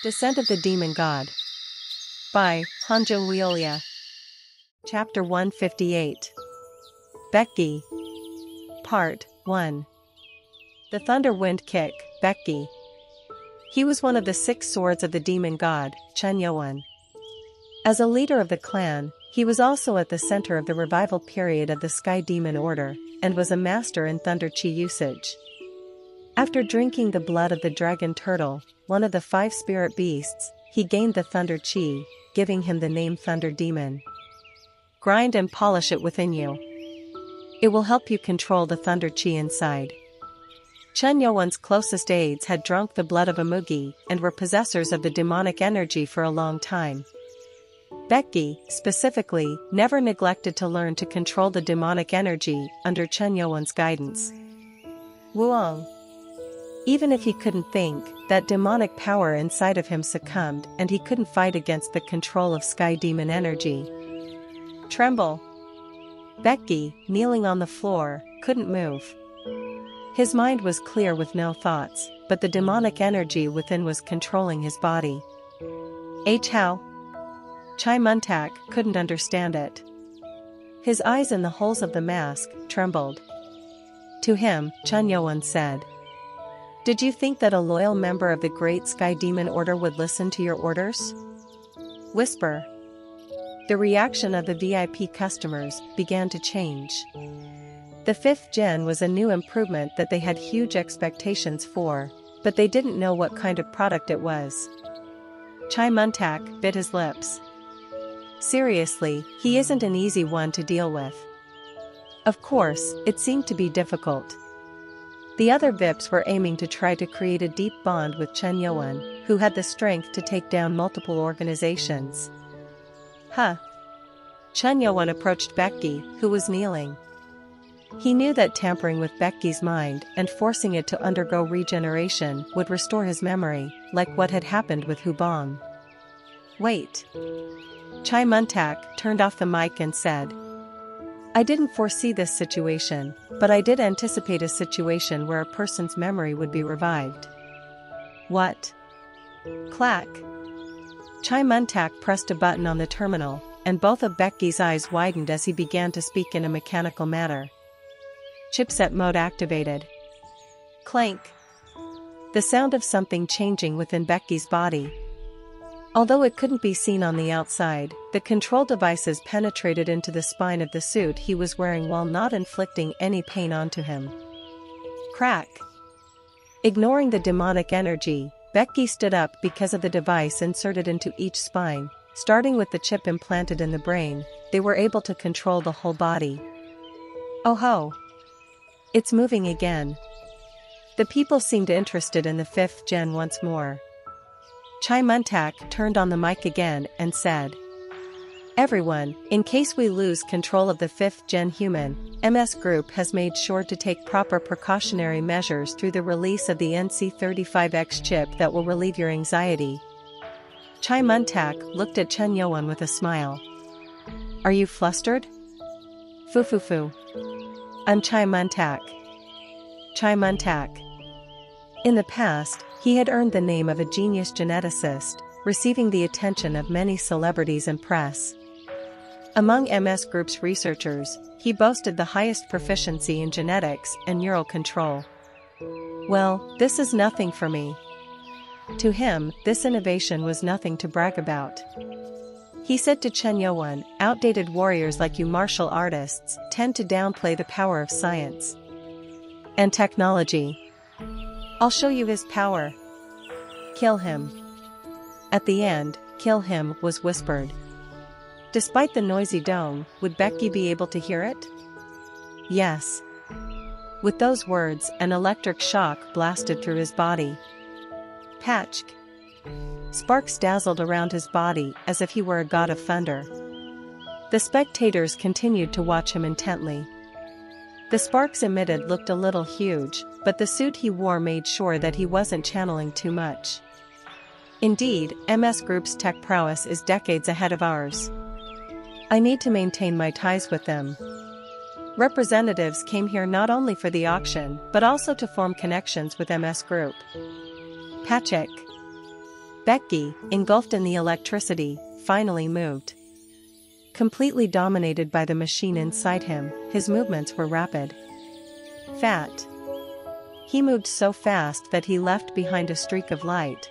Descent of the Demon God by Hanjo Wheelia. Chapter 158. Baekgi. Part 1. The Thunder Wind Kick, Baekgi. He was one of the 6 swords of the demon god, Chunyoan. As a leader of the clan, he was also at the center of the revival period of the Sky Demon Order, and was a master in Thunder Chi usage. After drinking the blood of the dragon turtle, one of the 5 spirit beasts, he gained the Thunder Chi, giving him the name Thunder Demon. Grind and polish it within you. It will help you control the Thunder Chi inside. Chunyoan's closest aides had drunk the blood of a Mugi and were possessors of the demonic energy for a long time. Baekgi, specifically, never neglected to learn to control the demonic energy under Chunyoan's guidance. Wuong. Even if he couldn't think, that demonic power inside of him succumbed and he couldn't fight against the control of Sky Demon energy. Tremble. Baekgi, kneeling on the floor, couldn't move. His mind was clear with no thoughts, but the demonic energy within was controlling his body. How? Chai Muntak couldn't understand it. His eyes in the holes of the mask trembled. To him, Chunyoan said, "Did you think that a loyal member of the Great Sky Demon Order would listen to your orders?" Whisper. The reaction of the VIP customers began to change. The 5th gen was a new improvement that they had huge expectations for, but they didn't know what kind of product it was. Chai Muntak bit his lips. Seriously, he isn't an easy one to deal with. Of course, it seemed to be difficult. The other VIPs were aiming to try to create a deep bond with Chunyoan, who had the strength to take down multiple organizations. Chunyoan approached Baekgi, who was kneeling. He knew that tampering with Baekgi's mind and forcing it to undergo regeneration would restore his memory, like what had happened with Hubong. Wait. Chai Muntak turned off the mic and said, "I didn't foresee this situation, but I did anticipate a situation where a person's memory would be revived." What? Clack. Chai Muntak pressed a button on the terminal, and both of Baekgi's eyes widened as he began to speak in a mechanical manner. Chipset mode activated. Clank. The sound of something changing within Baekgi's body. Although it couldn't be seen on the outside, the control devices penetrated into the spine of the suit he was wearing while not inflicting any pain onto him. Crack. Ignoring the demonic energy, Baekgi stood up because of the device inserted into each spine. Starting with the chip implanted in the brain, they were able to control the whole body. Oh ho! It's moving again. The people seemed interested in the 5th gen once more. Chai Muntak turned on the mic again and said, "Everyone, in case we lose control of the 5th gen human, MS Group has made sure to take proper precautionary measures through the release of the NC35X chip that will relieve your anxiety." Chai Muntak looked at Chunyoan with a smile. "Are you flustered?" Fu. I'm Chai Muntak. Chai Muntak. In the past, he had earned the name of a genius geneticist, receiving the attention of many celebrities and press. Among MS Group's researchers, he boasted the highest proficiency in genetics and neural control. Well, this is nothing for me. To him, this innovation was nothing to brag about. He said to Chunyoan, "Outdated warriors like you martial artists tend to downplay the power of science and technology. I'll show you his power. Kill him." At the end, "Kill him" was whispered. Despite the noisy dome, would Baekgi be able to hear it? Yes. With those words, an electric shock blasted through his body. Patchk. Sparks dazzled around his body as if he were a god of thunder. The spectators continued to watch him intently. The sparks emitted looked a little huge, but the suit he wore made sure that he wasn't channeling too much. Indeed, MS Group's tech prowess is decades ahead of ours. I need to maintain my ties with them. Representatives came here not only for the auction but also to form connections with MS Group. Patchik. Baekgi, engulfed in the electricity, finally moved. Completely dominated by the machine inside him, his movements were rapid. Fat. He moved so fast that he left behind a streak of light.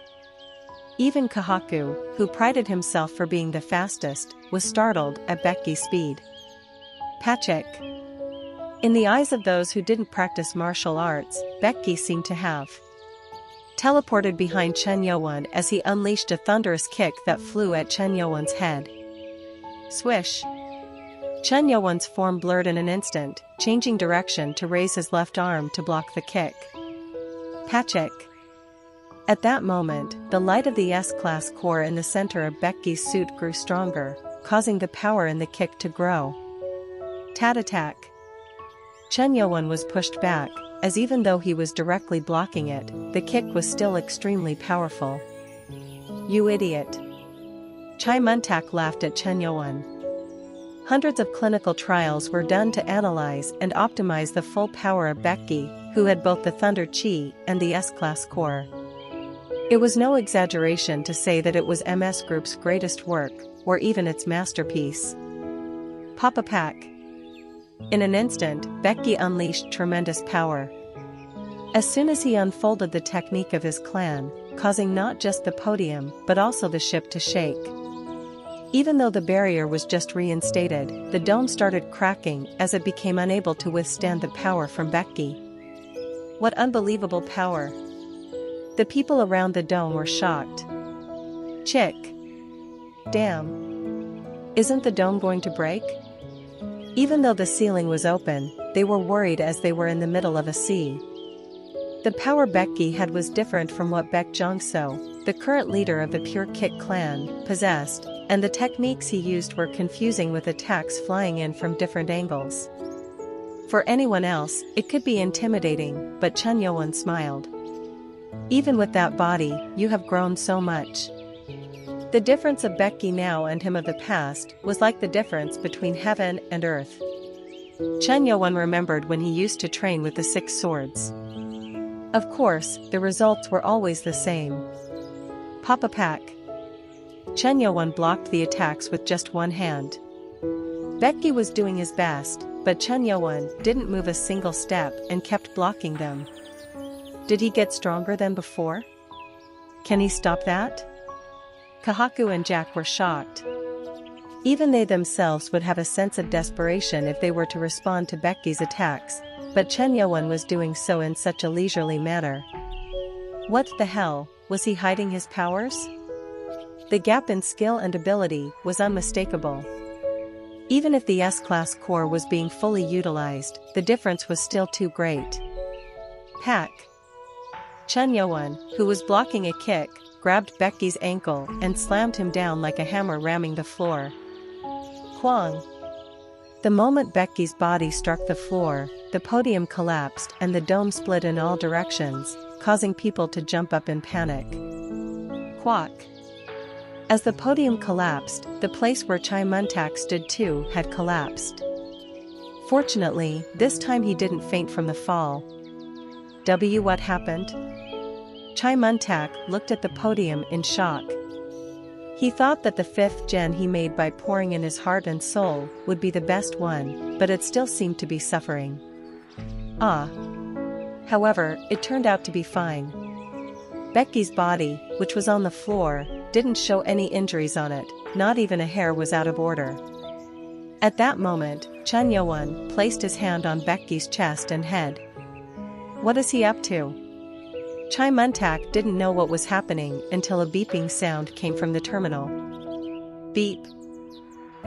Even Kahaku, who prided himself for being the fastest, was startled at Baekgi's speed. Pachik. In the eyes of those who didn't practice martial arts, Baekgi seemed to have teleported behind Chen Youwen as he unleashed a thunderous kick that flew at Chen Youwen's head. Swish! Chen Youwen's form blurred in an instant, changing direction to raise his left arm to block the kick. Pachik! At that moment, the light of the S-class core in the center of Baekgi's suit grew stronger, causing the power in the kick to grow. Tat attack! Chen Youwen was pushed back, as even though he was directly blocking it, the kick was still extremely powerful. You idiot! Chai Muntak laughed at Chen Youwen. Hundreds of clinical trials were done to analyze and optimize the full power of Baekgi, who had both the Thunder Chi and the S-class core. It was no exaggeration to say that it was MS Group's greatest work, or even its masterpiece. Papa Pack. In an instant, Baekgi unleashed tremendous power. As soon as he unfolded the technique of his clan, causing not just the podium but also the ship to shake. Even though the barrier was just reinstated, the dome started cracking as it became unable to withstand the power from Baekgi. What unbelievable power! The people around the dome were shocked. Chick! Damn! Isn't the dome going to break? Even though the ceiling was open, they were worried as they were in the middle of a sea. The power Baekgi had was different from what Baek Jongso, the current leader of the Pure Kick clan, possessed, and the techniques he used were confusing with attacks flying in from different angles. For anyone else, it could be intimidating, but Chen Youwen smiled. Even with that body, you have grown so much. The difference of Baekgi now and him of the past was like the difference between heaven and earth. Chen Youwen remembered when he used to train with the 6 swords. Of course, the results were always the same. Papa Pack. Chen Youwen blocked the attacks with just one hand. Baekgi was doing his best, but Chen Youwen didn't move a single step and kept blocking them. Did he get stronger than before? Can he stop that? Kahaku and Jack were shocked. Even they themselves would have a sense of desperation if they were to respond to Baekgi's attacks, but Chen Youwen was doing so in such a leisurely manner. What the hell, was he hiding his powers? The gap in skill and ability was unmistakable. Even if the S-class core was being fully utilized, the difference was still too great. Pack. Chen Youwen, who was blocking a kick, grabbed Baekgi's ankle and slammed him down like a hammer ramming the floor. Kwang. The moment Baekgi's body struck the floor, the podium collapsed and the dome split in all directions, causing people to jump up in panic. Quack. As the podium collapsed, the place where Chai Muntak stood too had collapsed. Fortunately, this time he didn't faint from the fall. What happened? Chai Muntak looked at the podium in shock. He thought that the 5th gen he made by pouring in his heart and soul would be the best one, but it still seemed to be suffering. However, it turned out to be fine. Baekgi's body, which was on the floor, didn't show any injuries on it, not even a hair was out of order. At that moment, Chen Youwen placed his hand on Baekgi's chest and head. What is he up to? Chai Muntak didn't know what was happening until a beeping sound came from the terminal. Beep.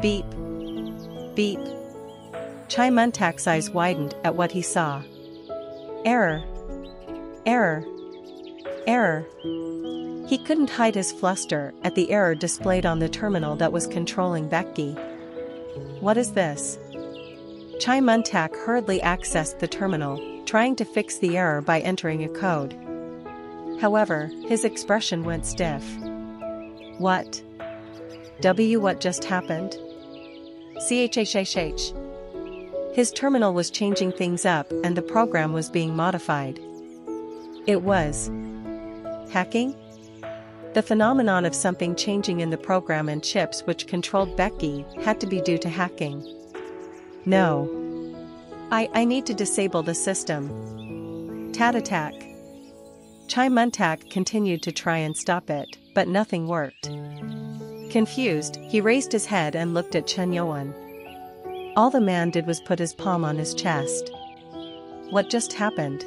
Beep. Beep. Chai Muntak's eyes widened at what he saw. Error. Error. Error. He couldn't hide his fluster at the error displayed on the terminal that was controlling Baekgi. What is this? Chai Muntak hurriedly accessed the terminal, trying to fix the error by entering a code. However, his expression went stiff. What? What just happened? CHHHH. His terminal was changing things up and the program was being modified. It was hacking? The phenomenon of something changing in the program and chips which controlled Baekgi had to be due to hacking. No. I need to disable the system. Tat-attack. Chai Muntak continued to try and stop it, but nothing worked. Confused, he raised his head and looked at Chen Yuan. All the man did was put his palm on his chest. What just happened?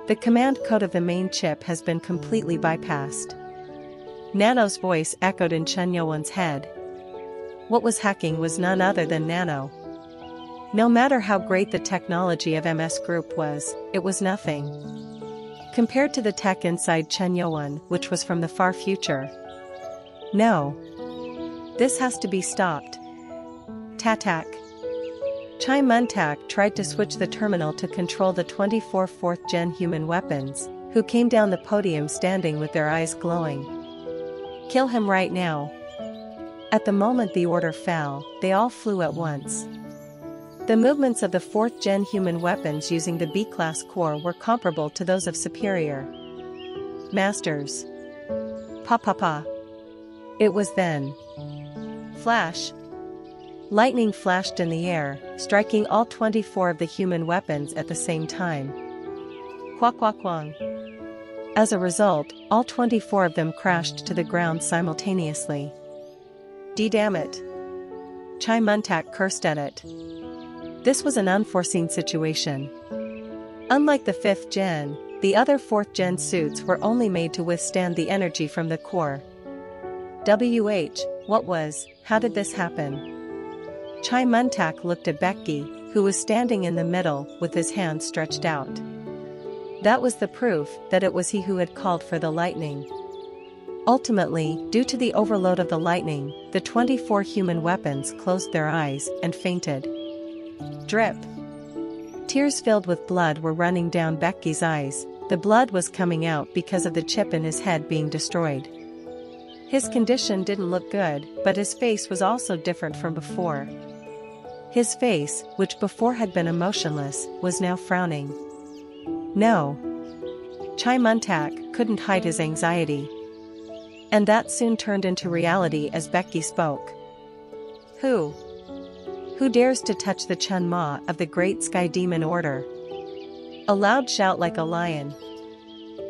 The command code of the main chip has been completely bypassed. Nano's voice echoed in Chen Yuan's head. What was hacking was none other than Nano. No matter how great the technology of MS Group was, it was nothing compared to the tech inside Chen Yuan, which was from the far future. No. This has to be stopped. Tatak. Chai Muntak tried to switch the terminal to control the 24 4th-gen human weapons, who came down the podium standing with their eyes glowing. Kill him right now. At the moment the order fell, they all flew at once. The movements of the 4th-gen human weapons using the B-class core were comparable to those of superior masters. Pa. It was then. Flash. Lightning flashed in the air, striking all 24 of the human weapons at the same time. Kwang. As a result, all 24 of them crashed to the ground simultaneously. Damn it. Chai Muntak cursed at it. This was an unforeseen situation. Unlike the 5th gen, the other 4th gen suits were only made to withstand the energy from the core. How did this happen? Chai Muntak looked at Baekgi, who was standing in the middle with his hands stretched out. That was the proof that it was he who had called for the lightning. Ultimately, due to the overload of the lightning, the 24 human weapons closed their eyes and fainted. Drip. Tears filled with blood were running down Baekgi's eyes. The blood was coming out because of the chip in his head being destroyed. His condition didn't look good, but his face was also different from before. His face, which before had been emotionless, was now frowning. No. Chai Muntak couldn't hide his anxiety. And that soon turned into reality as Baekgi spoke. Who dares to touch the Chun Ma of the Great Sky Demon Order? A loud shout like a lion.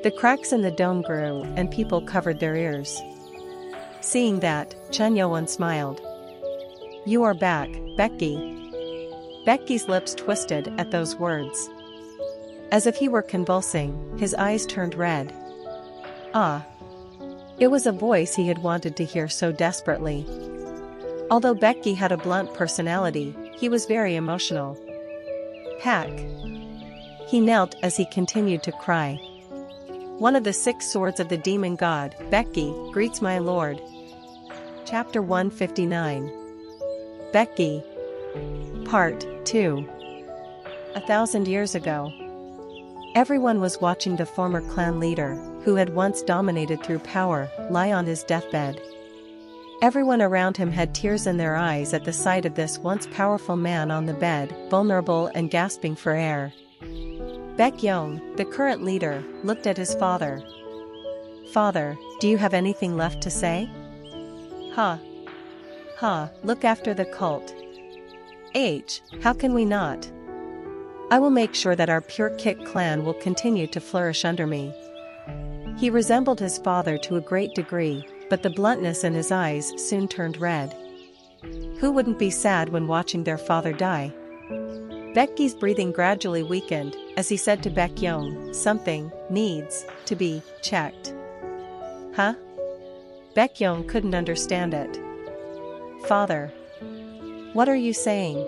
The cracks in the dome grew and people covered their ears. Seeing that, Chen Yuan smiled. You are back, Baekgi. Baekgi's lips twisted at those words. As if he were convulsing, his eyes turned red. Ah. It was a voice he had wanted to hear so desperately. Although Baekgi had a blunt personality, he was very emotional. Pack. He knelt as he continued to cry. One of the 6 swords of the demon god, Baekgi, greets my lord. Chapter 159. Baekgi. Part 2. 1,000 years ago. Everyone was watching the former clan leader, who had once dominated through power, lie on his deathbed. Everyone around him had tears in their eyes at the sight of this once powerful man on the bed, vulnerable and gasping for air. Baekgi, the current leader, looked at his father. Father, do you have anything left to say? Look after the cult. How can we not? I will make sure that our Pure Kick clan will continue to flourish under me. He resembled his father to a great degree, but the bluntness in his eyes soon turned red. Who wouldn't be sad when watching their father die? Baekgi's breathing gradually weakened, as he said to Baekgi, something needs to be checked. Baekgi couldn't understand it. Father. What are you saying?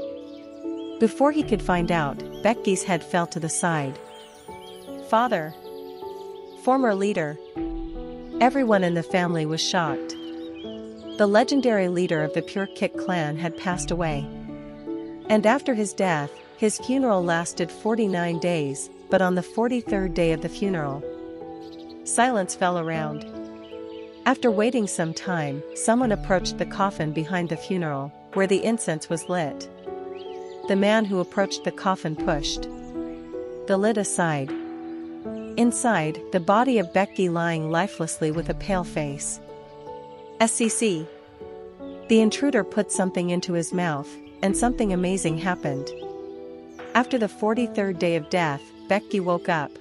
Before he could find out, Baekgi's head fell to the side. Father. Former leader. Everyone in the family was shocked. The legendary leader of the Pure Kick clan had passed away. And after his death, his funeral lasted 49 days, but on the 43rd day of the funeral, silence fell around. After waiting some time, someone approached the coffin behind the funeral, where the incense was lit. The man who approached the coffin pushed the lid aside. Inside, the body of Baekgi lying lifelessly with a pale face. SCC. The intruder put something into his mouth, and something amazing happened. After the 43rd day of death, Baekgi woke up.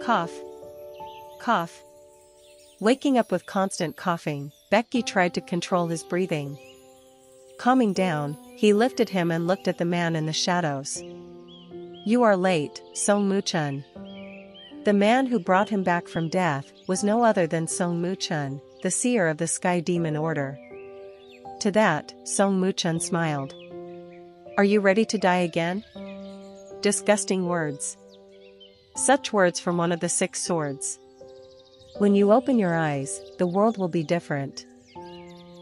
Cough. Cough. Waking up with constant coughing, Baekgi tried to control his breathing. Calming down, he lifted him and looked at the man in the shadows. You are late, Song Mu-chun. The man who brought him back from death was no other than Song Mu-chun, the seer of the Sky Demon Order. To that, Song Mu-chun smiled. Are you ready to die again? Disgusting words. Such words from one of the 6 swords. When you open your eyes, the world will be different.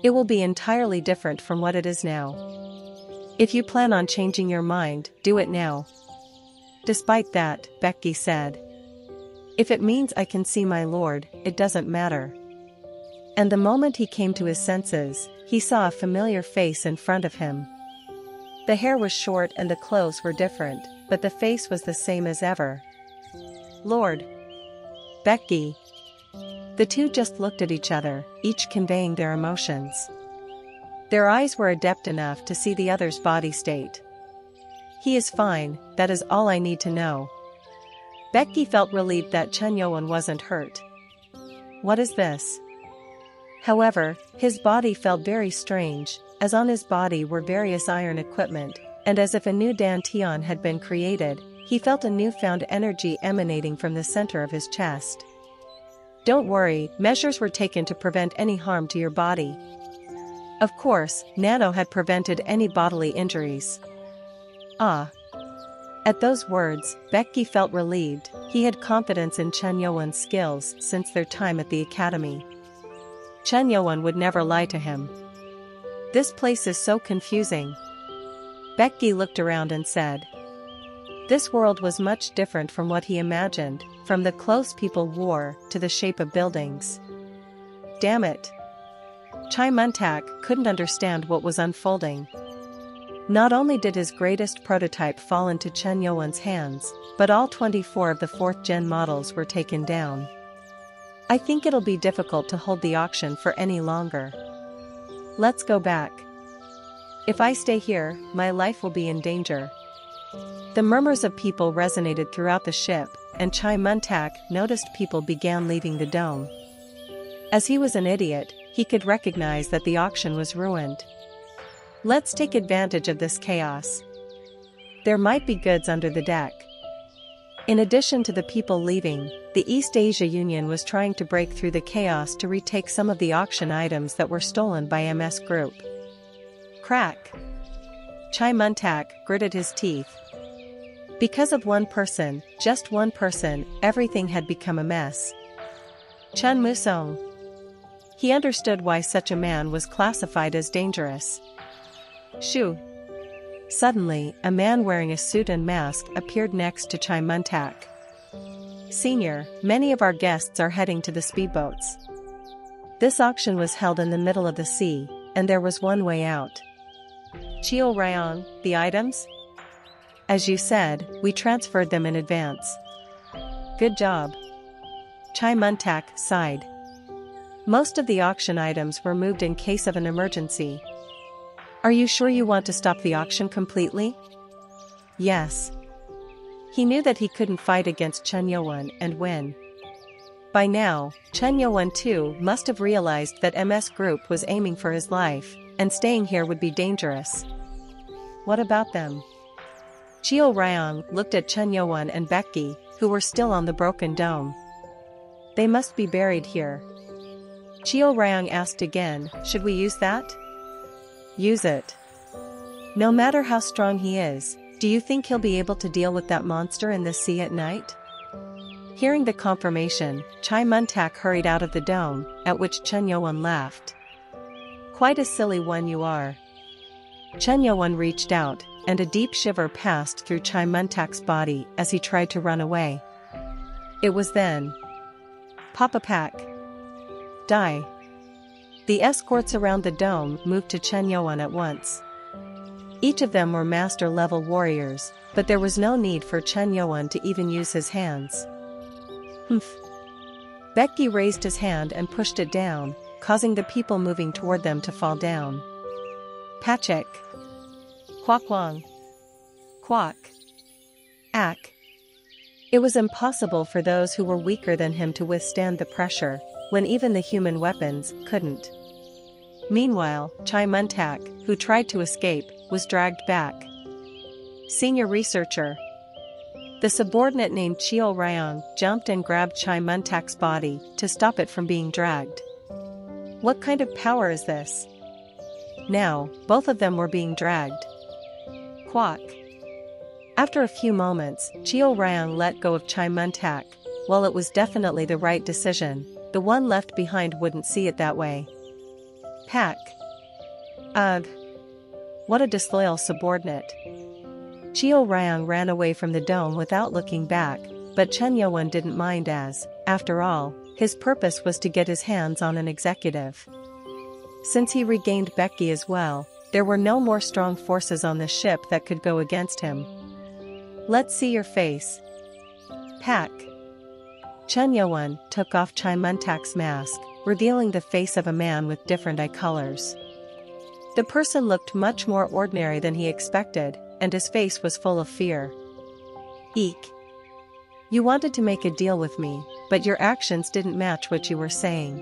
It will be entirely different from what it is now. If you plan on changing your mind, do it now. Despite that, Baekgi said. If it means I can see my lord, it doesn't matter. And the moment he came to his senses, he saw a familiar face in front of him. The hair was short and the clothes were different, but the face was the same as ever. Lord. Baekgi. The two just looked at each other, each conveying their emotions. Their eyes were adept enough to see the other's body state. He is fine, that is all I need to know. Baekgi felt relieved that Chen Youwen wasn't hurt. What is this? However, his body felt very strange, as on his body were various iron equipment, and as if a new dantian had been created, he felt a newfound energy emanating from the center of his chest. Don't worry, measures were taken to prevent any harm to your body. Of course, Nano had prevented any bodily injuries. Ah. At those words, Baekgi felt relieved. He had confidence in Chen Youwen's skills since their time at the academy. Chen Youwen would never lie to him. This place is so confusing. Baekgi looked around and said. This world was much different from what he imagined, from the clothes people wore to the shape of buildings. Damn it. Chai Muntak couldn't understand what was unfolding. Not only did his greatest prototype fall into Chen Youwen's hands, but all 24 of the 4th gen models were taken down. I think it'll be difficult to hold the auction for any longer. Let's go back. If I stay here, my life will be in danger. The murmurs of people resonated throughout the ship, and Chai Muntak noticed people began leaving the dome. As he was an idiot, he could recognize that the auction was ruined. Let's take advantage of this chaos. There might be goods under the deck. In addition to the people leaving, the East Asia Union was trying to break through the chaos to retake some of the auction items that were stolen by MS Group. Crack. Chai Muntak gritted his teeth. Because of one person, just one person, everything had become a mess. Chen Musong. He understood why such a man was classified as dangerous. Shoo. Suddenly, a man wearing a suit and mask appeared next to Chai Muntak. Senior, many of our guests are heading to the speedboats. This auction was held in the middle of the sea, and there was one way out. Chio Ryong, the items? As you said, we transferred them in advance. Good job. Chai Muntak sighed. Most of the auction items were moved in case of an emergency. Are you sure you want to stop the auction completely? Yes. He knew that he couldn't fight against Chen Youwen and win. By now, Chen Youwen too must have realized that MS Group was aiming for his life, and staying here would be dangerous. What about them? Chio Ryong looked at Chen Youwen and Baekgi, who were still on the broken dome. They must be buried here. Chio Ryong asked again, should we use that? Use it. No matter how strong he is, do you think he'll be able to deal with that monster in the sea at night? Hearing the confirmation, Chai Muntak hurried out of the dome, at which Chen Youwen laughed. Quite a silly one you are. Chen Youwen reached out, and a deep shiver passed through Chai Muntak's body as he tried to run away. It was then. Papa Pack. Die. The escorts around the dome moved to Chen Youwen at once. Each of them were master-level warriors, but there was no need for Chen Youwen to even use his hands. Humph. Baekgi raised his hand and pushed it down, causing the people moving toward them to fall down. Pachik. Quakwang. Quack. Ack. It was impossible for those who were weaker than him to withstand the pressure, when even the human weapons couldn't. Meanwhile, Chai Muntak, who tried to escape, was dragged back. Senior researcher. The subordinate named Chio Ryong jumped and grabbed Chai Muntak's body to stop it from being dragged. What kind of power is this? Now, both of them were being dragged. Quack. After a few moments, Chio Ryong let go of Chai Muntak. While it was definitely the right decision, the one left behind wouldn't see it that way. Pack. Ugh. What a disloyal subordinate. Chio Ryong ran away from the dome without looking back, but Chen Youwen didn't mind as, after all, his purpose was to get his hands on an executive. Since he regained Baekgi as well, there were no more strong forces on the ship that could go against him. Let's see your face. Pack. Chen Youwen took off Chai Muntak's mask, revealing the face of a man with different eye colors. The person looked much more ordinary than he expected, and his face was full of fear. Eek. You wanted to make a deal with me, but your actions didn't match what you were saying.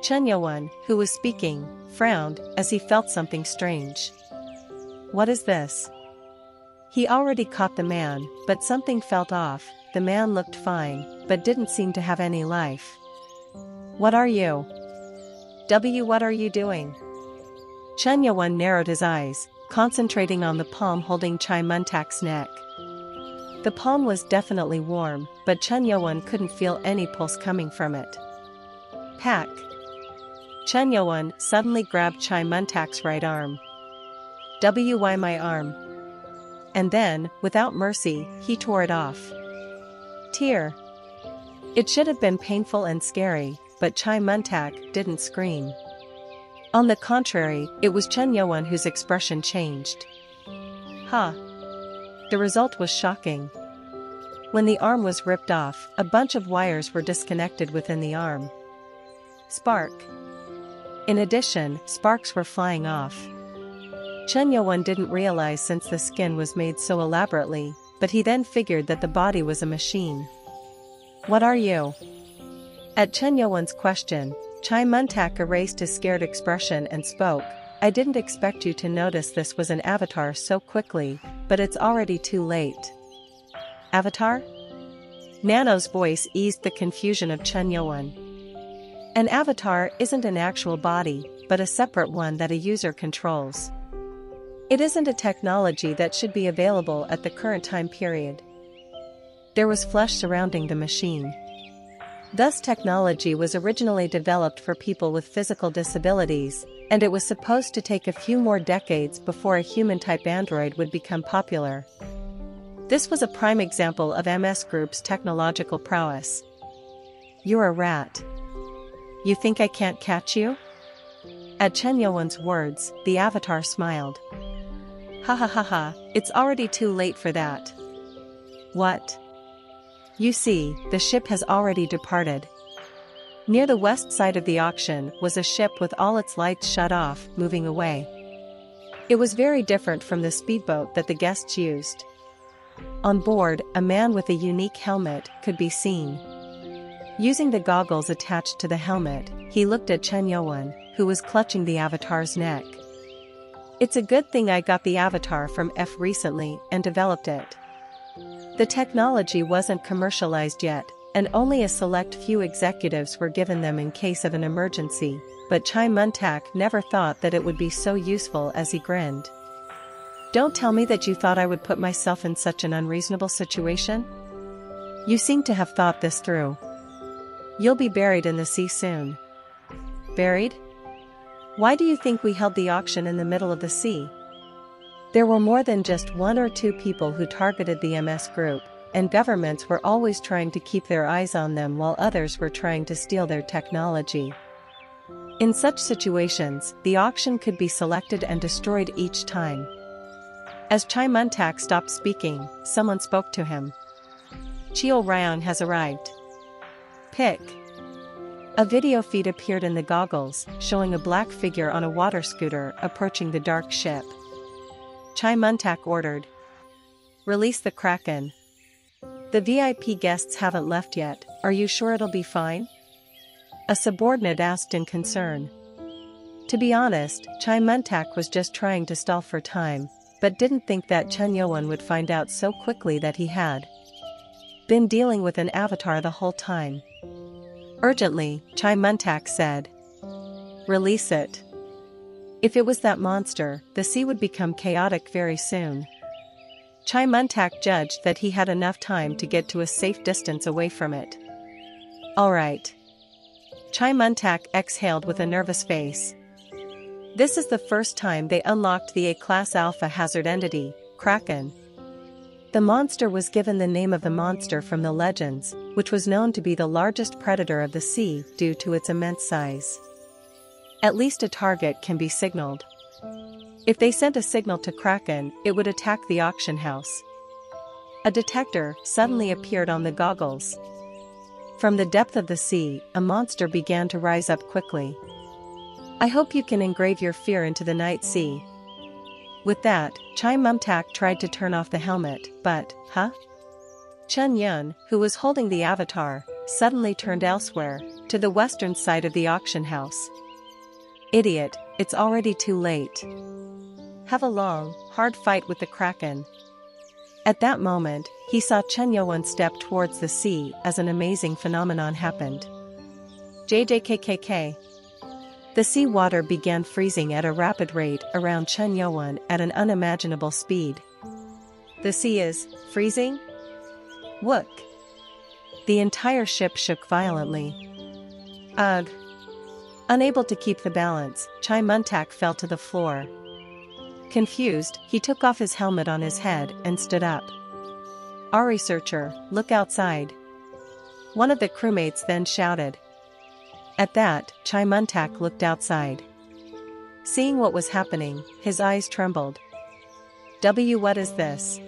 Chen Youwen, who was speaking, frowned as he felt something strange. What is this? He already caught the man, but something felt off. The man looked fine, but didn't seem to have any life. What are you? What are you doing? Chen Youwen narrowed his eyes, concentrating on the palm holding Chai Muntak's neck. The palm was definitely warm, but Chen Youwen couldn't feel any pulse coming from it. Pack. Chen Youwen suddenly grabbed Chai Muntak's right arm. Why my arm? And then, without mercy, he tore it off. Tear. It should have been painful and scary, but Chai Muntak didn't scream. On the contrary, it was Chen Youwen whose expression changed. Ha! The result was shocking. When the arm was ripped off, a bunch of wires were disconnected within the arm. Spark. In addition, sparks were flying off. Chen Youwen didn't realize since the skin was made so elaborately, but he then figured that the body was a machine. What are you? At Chen Youwen's question, Chai Muntak erased his scared expression and spoke. I didn't expect you to notice this was an avatar so quickly, but it's already too late. Avatar? Nano's voice eased the confusion of Chen Youwen. An avatar isn't an actual body, but a separate one that a user controls. It isn't a technology that should be available at the current time period. There was flesh surrounding the machine. Thus technology was originally developed for people with physical disabilities, and it was supposed to take a few more decades before a human-type android would become popular. This was a prime example of MS Group's technological prowess. You're a rat. You think I can't catch you? At Chen Youwen's words, the avatar smiled. Ha ha ha ha, it's already too late for that. What? You see, the ship has already departed. Near the west side of the auction was a ship with all its lights shut off, moving away. It was very different from the speedboat that the guests used. On board, a man with a unique helmet could be seen. Using the goggles attached to the helmet, he looked at Chen Youwen, who was clutching the avatar's neck. It's a good thing I got the avatar from F recently and developed it. The technology wasn't commercialized yet, and only a select few executives were given them in case of an emergency, but Chai Muntak never thought that it would be so useful as he grinned. Don't tell me that you thought I would put myself in such an unreasonable situation? You seem to have thought this through. You'll be buried in the sea soon. Buried? Why do you think we held the auction in the middle of the sea? There were more than just one or two people who targeted the MS Group, and governments were always trying to keep their eyes on them while others were trying to steal their technology. In such situations, the auction could be selected and destroyed each time. As Chai Muntak stopped speaking, someone spoke to him. Chio Ryan has arrived. Pick. A video feed appeared in the goggles, showing a black figure on a water scooter approaching the dark ship. Chai Muntak ordered. Release the Kraken. The VIP guests haven't left yet, are you sure it'll be fine? A subordinate asked in concern. To be honest, Chai Muntak was just trying to stall for time, but didn't think that Chen Yuan would find out so quickly that he had been dealing with an avatar the whole time. Urgently, Chai Muntak said. Release it. If it was that monster, the sea would become chaotic very soon. Chai Muntak judged that he had enough time to get to a safe distance away from it. All right. Chai Muntak exhaled with a nervous face. This is the first time they unlocked the A-class alpha hazard entity, Kraken. The monster was given the name of the monster from the legends, which was known to be the largest predator of the sea due to its immense size. At least a target can be signaled. If they sent a signal to Kraken, it would attack the auction house. A detector suddenly appeared on the goggles. From the depth of the sea, a monster began to rise up quickly. I hope you can engrave your fear into the night sea. With that, Chai Muntak tried to turn off the helmet, but, Chen Yun, who was holding the avatar, suddenly turned elsewhere, to the western side of the auction house. Idiot, it's already too late. Have a long, hard fight with the Kraken. At that moment, he saw Chen Yuan step towards the sea as an amazing phenomenon happened. JJKKK. The sea water began freezing at a rapid rate around Chen Yuan at an unimaginable speed. The sea is freezing? Wook. The entire ship shook violently. Ugh. Unable to keep the balance, Chai Muntak fell to the floor. Confused, he took off his helmet on his head and stood up. Our researcher, look outside. One of the crewmates then shouted. At that, Chai Muntak looked outside. Seeing what was happening, his eyes trembled. What is this?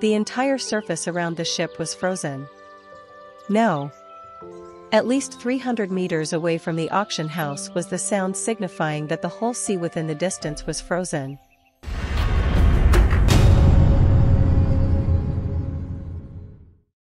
The entire surface around the ship was frozen. No. At least 300 meters away from the auction house was the sound signifying that the whole sea within the distance was frozen.